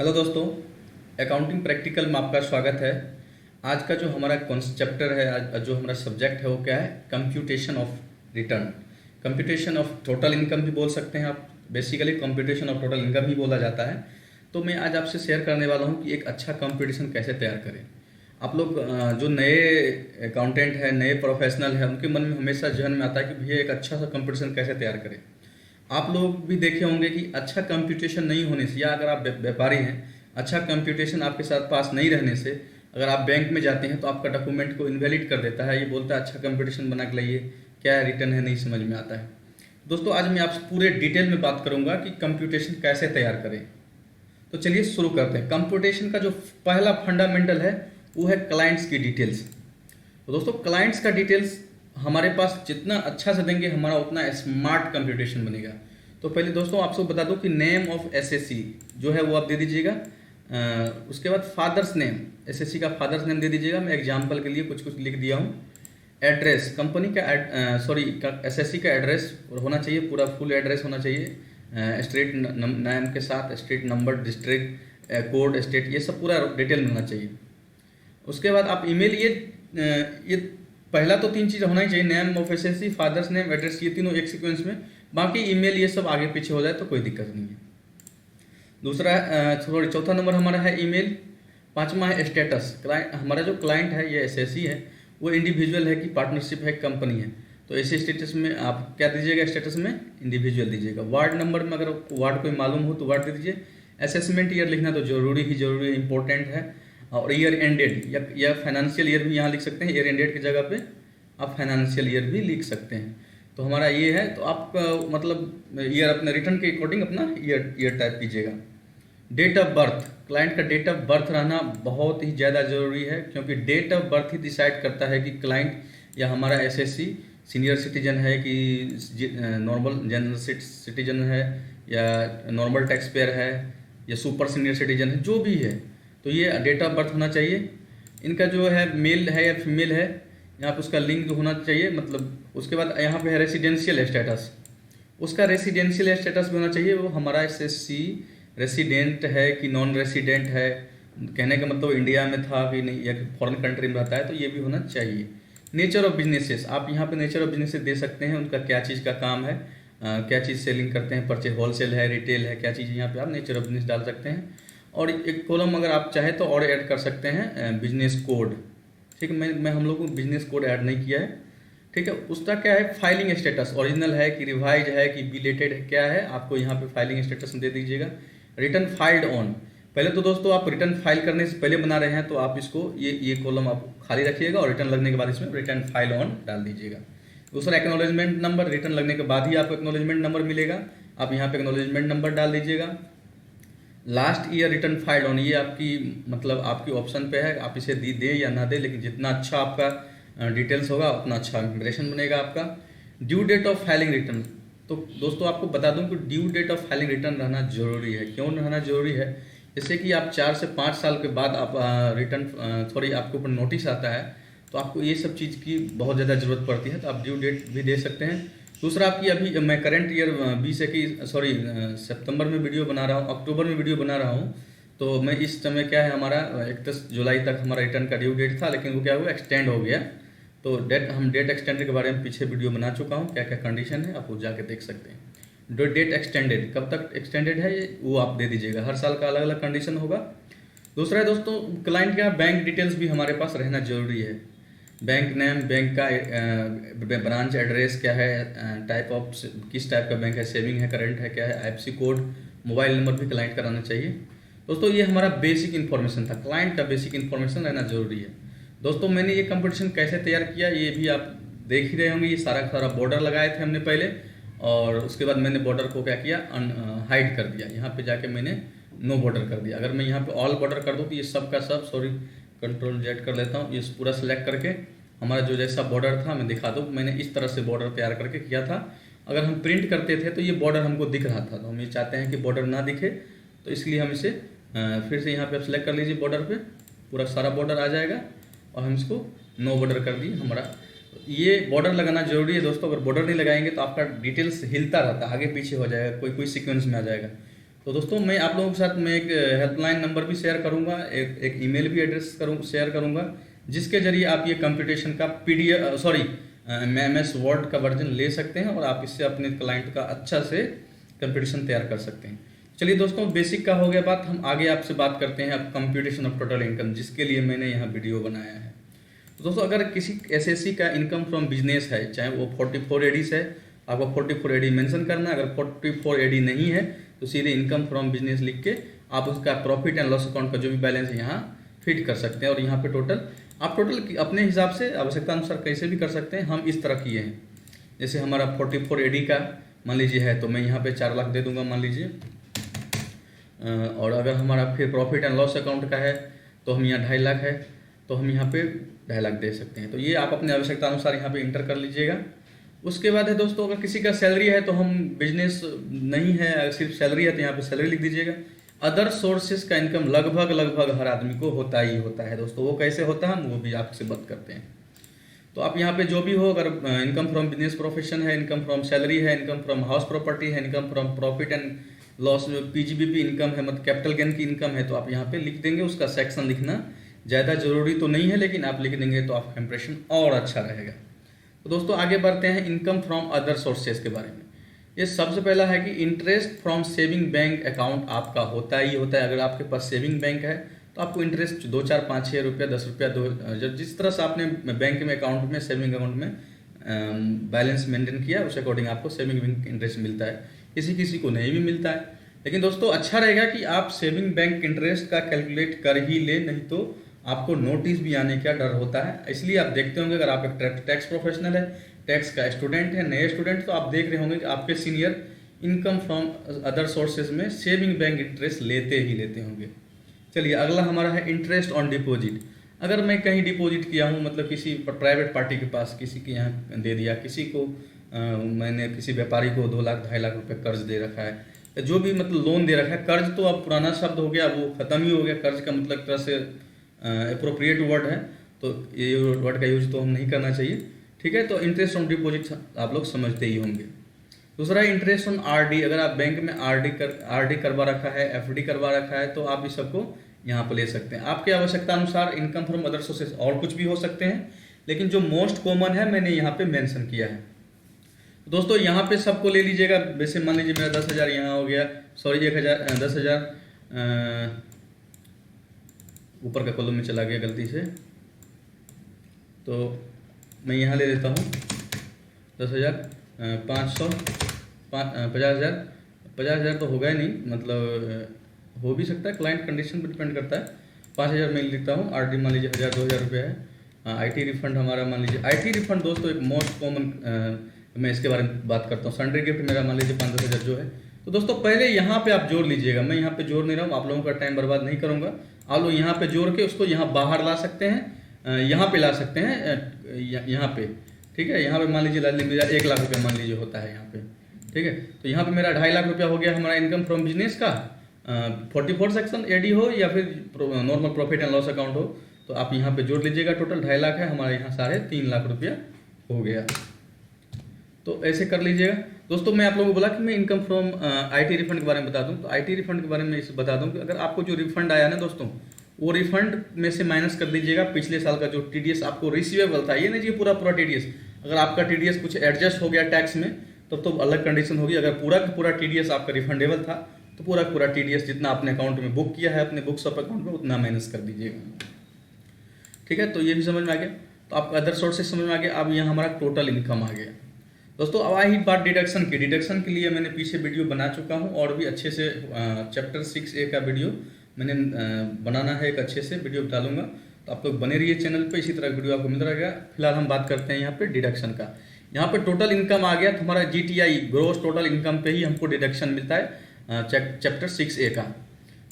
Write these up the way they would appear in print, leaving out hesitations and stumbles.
Hello दोस्तों, accounting practical में आपका स्वागत है। आज का जो हमारा चैप्टर है, आज जो हमारा सब्जेक्ट है वो क्या है? Computation of return. Computation of total income भी बोल सकते हैं आप, basically computation of total income ही बोला जाता है। तो मैं आज आपसे शेयर करने वाला हूँ कि एक अच्छा कंप्यूटेशन कैसे तैयार करें। आप लोग जो नए अकाउंटेंट है, नए प्रोफेशनल है, उनके मन में हमेशा जहन में आता है कि भैया एक अच्छा सा कंप्यूटेशन कैसे तैयार करें। आप लोग भी देखे होंगे कि अच्छा कंप्यूटेशन नहीं होने से, या अगर आप व्यापारी हैं, अच्छा कंप्यूटेशन आपके साथ पास नहीं रहने से अगर आप बैंक में जाते हैं तो आपका डॉक्यूमेंट को इनवैलिड कर देता है। ये बोलता है अच्छा कंप्यूटेशन बना के लाइए, क्या रिटर्न है नहीं समझ में आता है। दोस्तों, आज मैं आपसे पूरे डिटेल में बात करूंगा कि कंप्यूटेशन कैसे तैयार करें। तो चलिए शुरू करते हैं। कंप्यूटेशन का जो पहला फंडामेंटल है वो है क्लाइंट्स की डिटेल्स। तो दोस्तों, क्लाइंट्स का डिटेल्स हमारे पास जितना अच्छा से देंगे हमारा उतना स्मार्ट कंप्यूटेशन बनेगा। तो पहले दोस्तों आपको बता दूं कि नेम ऑफ एसएससी जो है वो आप दे दीजिएगा। उसके बाद फादर्स नेम, एसएससी का फादर्स नेम दे दीजिएगा। मैं एग्जांपल के लिए कुछ कुछ लिख दिया हूँ। एड्रेस, कंपनी का सॉरी एसएससी का एड्रेस होना चाहिए, पूरा फुल एड्रेस होना चाहिए, स्ट्रीट नेम के साथ street number, district code, state, ये सब पूरा डिटेल में होना चाहिए। उसके बाद आप ईमेल, ये पहला तो तीन चीज़ होना ही चाहिए, name of SSC, father's name, address, ये तीनों एक सीक्वेंस में। बाकी ईमेल ये सब आगे पीछे हो जाए तो कोई दिक्कत नहीं है। दूसरा सॉरी चौथा नंबर हमारा है ईमेल। पांचवा है स्टेटस। क्लाइंट, हमारा जो क्लाइंट है ये एसएससी है, वो इंडिविजुअल है कि पार्टनरशिप है, कंपनी है। तो ऐसे स्टेटस में आप क्या दीजिएगा? स्टेटस में इंडिविजुअल दीजिएगा। वार्ड नंबर में अगर वार्ड कोई मालूम हो तो वार्ड दे दीजिए। असेसमेंट ईयर लिखना तो जरूरी है, इंपॉर्टेंट है। और ईयर एंडेड या फाइनेंशियल ईयर भी यहाँ लिख सकते हैं। ईयर एंडेड की जगह पे आप फाइनेंशियल ईयर भी लिख सकते हैं। तो हमारा ये है, तो आप मतलब ईयर अपने रिटर्न के अकॉर्डिंग अपना ईयर टाइप कीजिएगा। डेट ऑफ बर्थ, क्लाइंट का डेट ऑफ बर्थ रहना बहुत ही ज़्यादा ज़रूरी है, क्योंकि डेट ऑफ बर्थ ही डिसाइड करता है कि क्लाइंट या हमारा एसएससी सीनियर सिटीजन है कि नॉर्मल जनरल सिटीजन है, या नॉर्मल टैक्स पेयर है, या सुपर सीनियर सिटीजन है, जो भी है। तो ये डेट ऑफ बर्थ होना चाहिए। इनका जो है मेल है या फीमेल है, यहाँ पे उसका लिंग होना चाहिए। मतलब उसके बाद यहाँ पे है रेसिडेंशियल स्टेटस, उसका रेसिडेंशियल स्टेटस भी होना चाहिए। वो हमारा एसएससी रेसिडेंट है कि नॉन रेसिडेंट है, कहने का मतलब इंडिया में था कि नहीं या फॉरेन कंट्री में रहता है, तो ये भी होना चाहिए। नेचर ऑफ बिजनेसेस, आप यहाँ पे नेचर ऑफ बिजनेसेस दे सकते हैं, उनका क्या चीज़ का काम है, क्या चीज़ सेलिंग करते हैं, परचेज होलसेल है, रिटेल है, क्या चीज़, यहाँ पे आप नेचर ऑफ बिजनेस डाल सकते हैं। और एक कॉलम अगर आप चाहें तो और ऐड कर सकते हैं बिजनेस कोड। ठीक है, मैं हम लोग को बिजनेस कोड ऐड नहीं किया है। ठीक है, उसका क्या है, फाइलिंग स्टेटस, ओरिजिनल है कि रिवाइज है कि बिलेटेड है, क्या है, आपको यहाँ पे फाइलिंग स्टेटस दे दीजिएगा। रिटर्न फाइल्ड ऑन, पहले तो दोस्तों आप रिटर्न फाइल करने से पहले बना रहे हैं तो आप इसको ये कॉलम आप खाली रखिएगा, और रिटर्न लगने के बाद इसमें रिटर्न फाइल ऑन डाल दीजिएगा। दूसरा एक्नॉलेजमेंट नंबर, रिटर्न लगने के बाद ही आपको एक्नॉलेजमेंट नंबर मिलेगा, आप यहाँ पे एक्नॉलेजमेंट नंबर डाल दीजिएगा। Last year return filed on, ये आपकी मतलब आपकी ऑप्शन पे है, आप इसे दे या ना दे, लेकिन जितना अच्छा आपका डिटेल्स होगा उतना अच्छा इंप्रेशन बनेगा आपका। Due date of filing return, तो दोस्तों आपको बता दूं कि due date of filing return रहना जरूरी है। क्यों रहना जरूरी है? जैसे कि आप 4 से 5 साल के बाद आप रिटर्न सॉरी आपके ऊपर नोटिस आता है, तो आपको ये सब चीज़ की बहुत ज़्यादा ज़रूरत पड़ती है, तो आप ड्यू डेट भी दे सकते हैं। दूसरा आपकी अभी मैं करंट ईयर सितंबर में वीडियो बना रहा हूँ, अक्टूबर में वीडियो बना रहा हूँ। तो मैं इस समय क्या है, हमारा 31 जुलाई तक हमारा रिटर्न का ड्यू डेट था, लेकिन वो क्या हुआ, एक्सटेंड हो गया। तो हम डेट एक्सटेंडेड के बारे में पीछे वीडियो बना चुका हूँ, क्या क्या कंडीशन है, आप वो जाके देख सकते हैं। जो डेट एक्सटेंडेड, कब तक एक्सटेंडेड है ये वो आप दे दीजिएगा। हर साल का अलग अलग कंडीशन होगा। दूसरा है दोस्तों, क्लाइंट का बैंक डिटेल्स भी हमारे पास रहना जरूरी है। बैंक नेम, बैंक का ब्रांच एड्रेस क्या है, टाइप ऑफ किस टाइप का बैंक है, सेविंग है, करंट है, क्या है, आईएफएससी कोड, मोबाइल नंबर भी क्लाइंट का रहना चाहिए। दोस्तों ये हमारा बेसिक इन्फॉर्मेशन था, क्लाइंट का बेसिक इन्फॉर्मेशन रहना जरूरी है। दोस्तों मैंने ये कंपटीशन कैसे तैयार किया ये भी आप देख ही रहे होंगे। ये सारा बॉर्डर लगाए थे हमने पहले, और उसके बाद मैंने बॉर्डर को क्या किया, हाइड कर दिया। यहाँ पे जाके मैंने नो बॉर्डर कर दिया। अगर मैं यहाँ पे ऑल बॉर्डर कर दूँ तो ये सब का सब, सॉरी कंट्रोल जेड कर लेता हूँ, ये पूरा सेलेक्ट करके हमारा जो जैसा बॉर्डर था मैं दिखा दूँ। मैंने इस तरह से बॉर्डर तैयार करके किया था। अगर हम प्रिंट करते थे तो ये बॉर्डर हमको दिख रहा था, तो हम ये चाहते हैं कि बॉर्डर ना दिखे, तो इसलिए हम इसे फिर से यहाँ पे आप सेलेक्ट कर लीजिए, बॉर्डर पे पूरा सारा बॉर्डर आ जाएगा, और हम इसको नो बॉर्डर कर दिए। हमारा ये बॉर्डर लगाना जरूरी है दोस्तों। अगर बॉर्डर नहीं लगाएंगे तो आपका डिटेल्स हिलता रहता है, आगे पीछे हो जाएगा, कोई सीक्वेंस में आ जाएगा। तो दोस्तों मैं आप लोगों के साथ मैं एक हेल्पलाइन नंबर भी शेयर करूंगा, एक ईमेल भी एड्रेस शेयर करूंगा, जिसके जरिए आप ये कंप्यूटेशन का MS वर्ड का वर्जन ले सकते हैं और आप इससे अपने क्लाइंट का अच्छा से कंप्यूटेशन तैयार कर सकते हैं। चलिए दोस्तों, बेसिक का हो गया बात, हम आगे आपसे बात करते हैं अब कंप्यूटेशन ऑफ टोटल इनकम, जिसके लिए मैंने यहाँ वीडियो बनाया है। तो दोस्तों, अगर किसी SSC का इनकम फ्रॉम बिजनेस है, चाहे वो 44 एडीज है, आपको 44 एडी मेंशन करना है। अगर 44 एडी नहीं है तो सीधे इनकम फ्रॉम बिजनेस लिख के आप उसका प्रॉफिट एंड लॉस अकाउंट का जो भी बैलेंस है यहाँ फिट कर सकते हैं। और यहाँ पे आप टोटल अपने हिसाब से आवश्यकता अनुसार कैसे भी कर सकते हैं। हम इस तरह किए हैं, जैसे हमारा 44 एडी का मान लीजिए है तो मैं यहाँ पे 4 लाख दे दूंगा मान लीजिए। और अगर हमारा फिर प्रॉफिट एंड लॉस अकाउंट का है तो हम यहाँ 2.5 लाख है तो हम यहाँ पे 2.5 लाख दे सकते हैं। तो ये आप अपने आवश्यकता अनुसार यहाँ पे इंटर कर लीजिएगा। उसके बाद है दोस्तों, अगर किसी का सैलरी है तो हम बिजनेस नहीं है, अगर सिर्फ सैलरी है तो यहाँ पे सैलरी लिख दीजिएगा। अदर सोर्सेज का इनकम लगभग हर आदमी को होता ही होता है दोस्तों। वो कैसे होता है हम वो भी आपसे बात करते हैं। तो आप यहाँ पे जो भी हो, अगर इनकम फ्रॉम बिजनेस प्रोफेशन है, इनकम फ्रॉम सैलरी है, इनकम फ्रॉम हाउस प्रॉपर्टी है, income from profit and loss PGBP income है, मतलब कैपिटल गेन की इनकम है, तो आप यहाँ पे लिख देंगे। उसका सेक्शन लिखना ज़्यादा जरूरी तो नहीं है, लेकिन आप लिख देंगे तो आपका इंप्रेशन और अच्छा रहेगा। तो दोस्तों आगे बढ़ते हैं इनकम फ्रॉम अदर सोर्सेज के बारे में। ये सबसे पहला है कि interest from saving bank account आपका होता ही होता है। अगर आपके पास सेविंग बैंक है तो आपको इंटरेस्ट 2, 4, 5, 6 रुपया, 10 रुपया, जब जिस तरह से आपने बैंक में अकाउंट में सेविंग अकाउंट में बैलेंस मेंटेन किया उस अकॉर्डिंग आपको सेविंग बैंक इंटरेस्ट मिलता है। किसी किसी को नहीं भी मिलता है, लेकिन दोस्तों अच्छा रहेगा कि आप सेविंग बैंक इंटरेस्ट का कैलकुलेट कर ही ले, नहीं तो आपको नोटिस भी आने का डर होता है। इसलिए आप देखते होंगे, अगर आप एक टैक्स प्रोफेशनल है, टैक्स का स्टूडेंट है, नए स्टूडेंट, तो आप देख रहे होंगे कि आपके senior income from other sources में सेविंग बैंक इंटरेस्ट लेते ही लेते होंगे। चलिए अगला हमारा है इंटरेस्ट ऑन डिपॉजिट। अगर मैं कहीं डिपॉजिट किया हूँ, मतलब किसी प्राइवेट पार्टी के पास किसी के यहाँ दे दिया, किसी को मैंने किसी व्यापारी को 2 लाख 2.5 लाख रुपए कर्ज दे रखा है, जो भी मतलब लोन दे रखा है। कर्ज तो अब पुराना शब्द हो गया, वो खत्म ही हो गया। कर्ज का मतलब तरह से अप्रोप्रिएट वर्ड है, तो ये वर्ड का यूज तो हम नहीं करना चाहिए, ठीक है। तो इंटरेस्ट ऑन डिपॉजिट आप लोग समझते ही होंगे। दूसरा इंटरेस्ट ऑन RD। अगर आप बैंक में RD करवा रखा है, FD करवा रखा है, तो आप इस सबको यहाँ पर ले सकते हैं। आपके आवश्यकता अनुसार इनकम फ्रॉम अदर सोर्सेज और कुछ भी हो सकते हैं, लेकिन जो मोस्ट कॉमन है मैंने यहाँ पे मेंशन किया है। दोस्तों यहाँ पे सबको ले लीजिएगा। वैसे मान लीजिए मेरा 10,000 यहाँ हो गया, सॉरी 10,000 ऊपर का कॉलम में चला गया गलती से, तो मैं यहाँ ले लेता हूँ 10,500 50,000 तो होगा ही नहीं, मतलब हो भी सकता है, क्लाइंट कंडीशन पर डिपेंड करता है। 5,000 मैं लिखता हूँ। RD मान लीजिए 1,000 2,000 रुपये है। IT रिफंड हमारा मान लीजिए, IT रिफंड दोस्तों एक मोस्ट कॉमन, मैं इसके बारे में बात करता हूँ। सन्डे गिफ्ट मेरा मान लीजिए 5-10 हज़ार जो है। तो दोस्तों पहले यहाँ पे आप जोड़ लीजिएगा, मैं यहाँ पे जोड़ नहीं रहा हूँ, आप लोगों का टाइम बर्बाद नहीं करूँगा। आप लोग यहाँ पे जोड़ के उसको यहाँ बाहर ला सकते हैं, यहाँ पे ला सकते हैं, यहाँ पे, ठीक है। यहाँ पे मान लीजिए मेरा 1 लाख रुपया मान लीजिए होता है यहाँ पे, ठीक है। तो यहाँ पे मेरा 2.5 लाख रुपया हो गया हमारा इनकम फ्रॉम बिजनेस का। 44 सेक्शन AD हो या फिर normal profit and loss account हो, तो आप यहाँ पे जोड़ लीजिएगा। टोटल 2.5 लाख है हमारे यहाँ, 3.5 लाख रुपया हो गया। तो ऐसे कर लीजिएगा। दोस्तों मैं आप लोगों को बोला कि मैं इनकम फ्रॉम IT रिफंड के बारे में बता दूं, तो IT रिफंड के बारे में इसे बता दूं कि अगर आपको जो रिफंड आया ना दोस्तों, वो रिफंड में से माइनस कर दीजिएगा पिछले साल का जो TDS आपको रिसीवेबल था। ये नहीं जी पूरा TDS, अगर आपका TDS कुछ एडजस्ट हो गया टैक्स में तो अलग कंडीशन होगी। अगर पूरा का पूरा TDS आपका रिफंडेबल था तो पूरा TDS जितना आपने अकाउंट में बुक किया है अपने बुक्स ऑफ अकाउंट में उतना माइनस कर दीजिएगा, ठीक है। तो ये भी समझ में आ गया। तो आपका अदर सोर्सेज समझ में आ गया। अब यहाँ हमारा टोटल इनकम आ गया। दोस्तों अब आई बात डिडक्शन की। डिडक्शन के लिए मैंने पीछे वीडियो बना चुका हूँ, और भी अच्छे से चैप्टर 6A का वीडियो मैंने बनाना है, एक अच्छे से वीडियो डालूंगा, तो आप लोग बने रहिए चैनल पे, इसी तरह वीडियो आपको मिल रहेगा। फिलहाल हम बात करते हैं यहाँ पे डिडक्शन का। यहाँ पे टोटल इनकम आ गया, तो हमारा GTI ग्रोस टोटल इनकम पे ही हमको डिडक्शन मिलता है चैप्टर 6A का।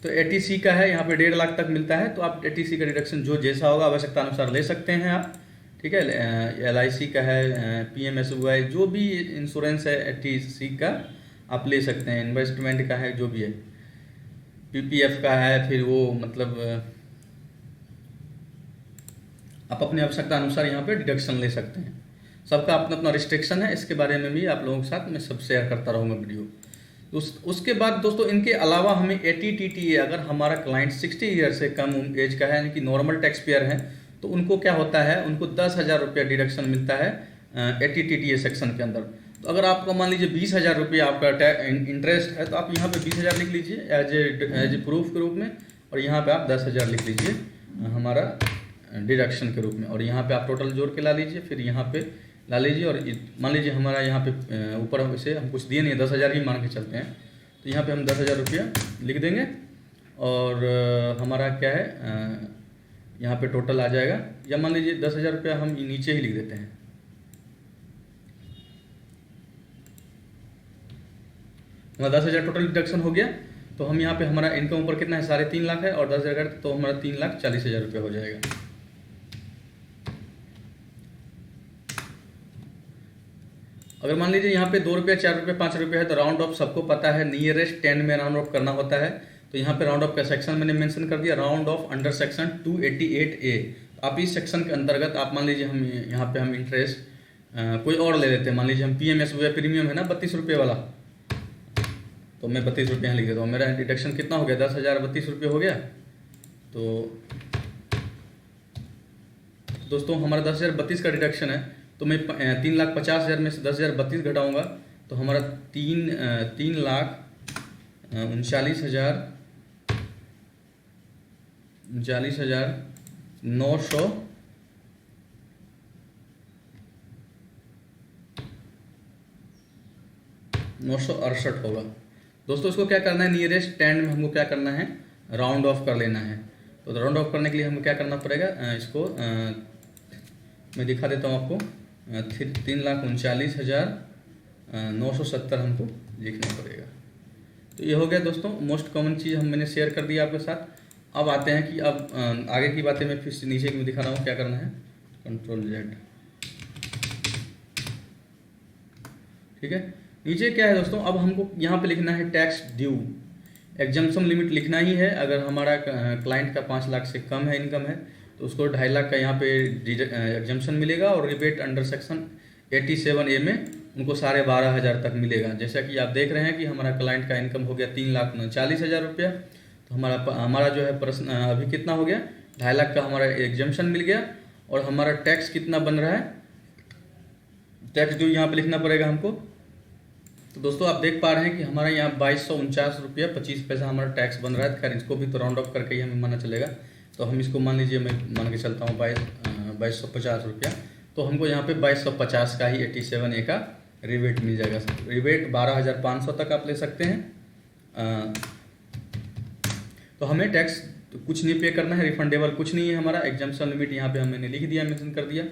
तो ATC का है यहाँ पे 1.5 लाख तक मिलता है, तो आप ATC का डिडक्शन जो जैसा होगा आवश्यकता अनुसार ले सकते हैं आप, ठीक है। LIC का है, PMSY जो भी इंश्योरेंस है ATC का आप ले सकते हैं। इन्वेस्टमेंट का है जो भी है, PPF का है, फिर वो मतलब आप अपनी आवश्यकता अनुसार यहाँ पे डिडक्शन ले सकते हैं। सबका अपना अपना रिस्ट्रिक्शन है, इसके बारे में भी आप लोगों के साथ मैं सब शेयर करता रहूँगा वीडियो। उसके बाद दोस्तों इनके अलावा हमें ATTTA, अगर हमारा क्लाइंट 60 ईयर से कम एज का है यानी कि नॉर्मल टैक्स पेयर है, तो उनको क्या होता है, उनको 10,000 रुपया डिडक्शन मिलता है ATTTA सेक्शन के अंदर। तो अगर आपको मान लीजिए 20,000 रुपया आपका इंटरेस्ट है, तो आप यहाँ पे 20,000 लिख लीजिए एज ए प्रूफ के रूप में, और यहाँ पे आप 10,000 लिख लीजिए हमारा डिडक्शन के रूप में, और यहाँ पे आप टोटल जोड़ के ला लीजिए, फिर यहाँ पे ला लीजिए, और मान लीजिए हमारा यहाँ पे ऊपर से हम कुछ दिए नहीं, 10,000 ही मान के चलते हैं, तो यहाँ पे हम 10,000 रुपया लिख देंगे, और हमारा क्या है यहाँ पे टोटल आ जाएगा, या मान लीजिए 10,000 रुपया हम नीचे ही लिख देते हैं। हमारा 10,000 टोटल डिडक्शन हो गया, तो हम यहाँ पे हमारा इनकम ऊपर कितना है, 3.5 लाख है, और 10,000 तो हमारा 3,40,000 रुपया हो जाएगा। अगर मान लीजिए यहाँ पे 2 रुपया, 4 रुपया, 5 रुपया है, तो राउंड ऑफ सबको पता है, नियरेस्ट 10 में राउंड ऑफ करना होता है। तो यहाँ पे राउंड ऑफ का सेक्शन मैंने मेंशन कर दिया, round of under section 288A। आप इस सेक्शन के अंतर्गत आप मान लीजिए हम यहाँ पे हम इंटरेस्ट कोई और ले लेते हैं, मान लीजिए हम PMSY प्रीमियम है ना 32 रुपये वाला, तो मैं 32 रुपये यहाँ लिख देता हूँ। मेरा डिडक्शन कितना हो गया, 10,000 32 रुपये हो गया। तो दोस्तों हमारा 10,032 का डिडक्शन है, तो मैं 3,50,000 में से 10,000 32 घटाऊँगा, तो हमारा 3,39,968 होगा। दोस्तों इसको क्या करना है, नियरेस्ट 10 में हमको क्या करना है, राउंड ऑफ कर लेना है। तो राउंड ऑफ करने के लिए हमको क्या करना पड़ेगा, इसको मैं दिखा देता हूँ आपको, 3,39,970 हमको लिखना पड़ेगा। तो ये हो गया दोस्तों, मोस्ट कॉमन चीज़ मैंने शेयर कर दिया आपके साथ। अब आते हैं कि अब आगे की बातें मैं फिर से नीचे की दिखा रहा हूँ क्या करना है, Ctrl+Z। ठीक है, नीचे क्या है दोस्तों, अब हमको यहाँ पे लिखना है टैक्स ड्यू। एग्जम्पशन लिमिट लिखना ही है, अगर हमारा क्लाइंट का 5 लाख से कम है इनकम है, तो उसको 2.5 लाख का यहाँ पे एग्जम्पशन मिलेगा, और रिबेट अंडर सेक्शन 87A में उनको 12,500 तक मिलेगा। जैसा कि आप देख रहे हैं कि हमारा क्लाइंट का इनकम हो गया 3,40,000 रुपया, तो हमारा जो है प्रश्न अभी कितना हो गया, 2.5 लाख का हमारा एग्जम्पशन मिल गया, और हमारा टैक्स कितना बन रहा है, टैक्स ड्यू यहाँ पे लिखना पड़ेगा हमको। तो दोस्तों आप देख पा रहे हैं कि हमारा यहाँ 2249 रुपया 25 पैसा हमारा टैक्स बन रहा है। खैर इसको भी तो राउंड ऑफ करके ही हमें माना चलेगा, तो हम इसको मान लीजिए, मैं मान के चलता हूँ 2250 रुपया, तो हमको यहाँ पे 2250 का ही 87A का रिबेट मिल जाएगा। रिबेट 12,500 तक आप ले सकते हैं। तो हमें टैक्स तो कुछ नहीं पे करना है, रिफंडेबल कुछ नहीं है हमारा। एग्जाम्पशन लिमिट यहाँ पे हमने लिख दिया, मेंशन कर दिया।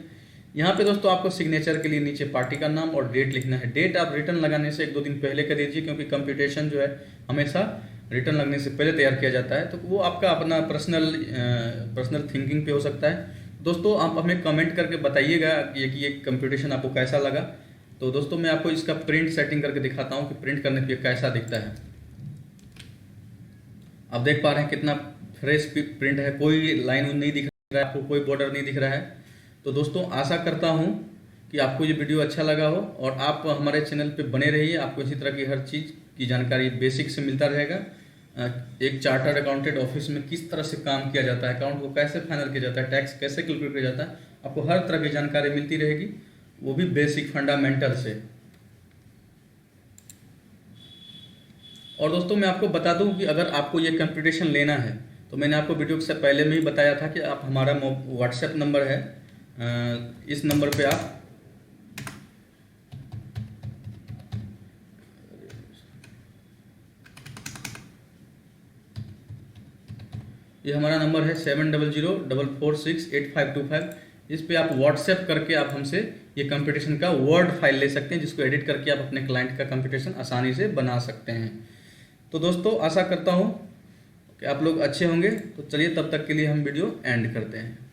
यहाँ पे दोस्तों आपको सिग्नेचर के लिए नीचे पार्टी का नाम और डेट लिखना है। डेट आप रिटर्न लगाने से 1-2 दिन पहले कर दीजिए, क्योंकि कंप्यूटेशन जो है हमेशा रिटर्न लगने से पहले तैयार किया जाता है, तो वो आपका अपना पर्सनल थिंकिंग पे हो सकता है। दोस्तों आप हमें कमेंट करके बताइएगा कि ये कंप्यूटेशन आपको कैसा लगा। तो दोस्तों मैं आपको इसका प्रिंट सेटिंग करके दिखाता हूँ कि प्रिंट करने पे कैसा दिखता है। आप देख पा रहे हैं कितना फ्रेश प्रिंट है, कोई लाइन नहीं दिख रहा है आपको, कोई बॉर्डर नहीं दिख रहा है। तो दोस्तों आशा करता हूँ कि आपको ये वीडियो अच्छा लगा हो, और आप हमारे चैनल पे बने रहिए। आपको इसी तरह की हर चीज़ की जानकारी बेसिक से मिलता रहेगा। एक चार्टर्ड अकाउंटेंट ऑफिस में किस तरह से काम किया जाता है, अकाउंट को कैसे फाइनल किया जाता है, टैक्स कैसे कैलकुलेट किया जाता है, आपको हर तरह की जानकारी मिलती रहेगी, वो भी बेसिक फंडामेंटल से। और दोस्तों मैं आपको बता दूं कि अगर आपको ये कंप्यूटेशन लेना है, तो मैंने आपको वीडियो से पहले में ही बताया था कि आप हमारा व्हाट्सएप नंबर है, इस नंबर पे आप ये हमारा नंबर है 7004468525। इस पे आप व्हाट्सएप करके आप हमसे ये कंप्यूटेशन का वर्ड फाइल ले सकते हैं, जिसको एडिट करके आप अपने क्लाइंट का कंप्यूटेशन आसानी से बना सकते हैं। तो दोस्तों आशा करता हूँ कि आप लोग अच्छे होंगे। तो चलिए तब तक के लिए हम वीडियो एंड करते हैं।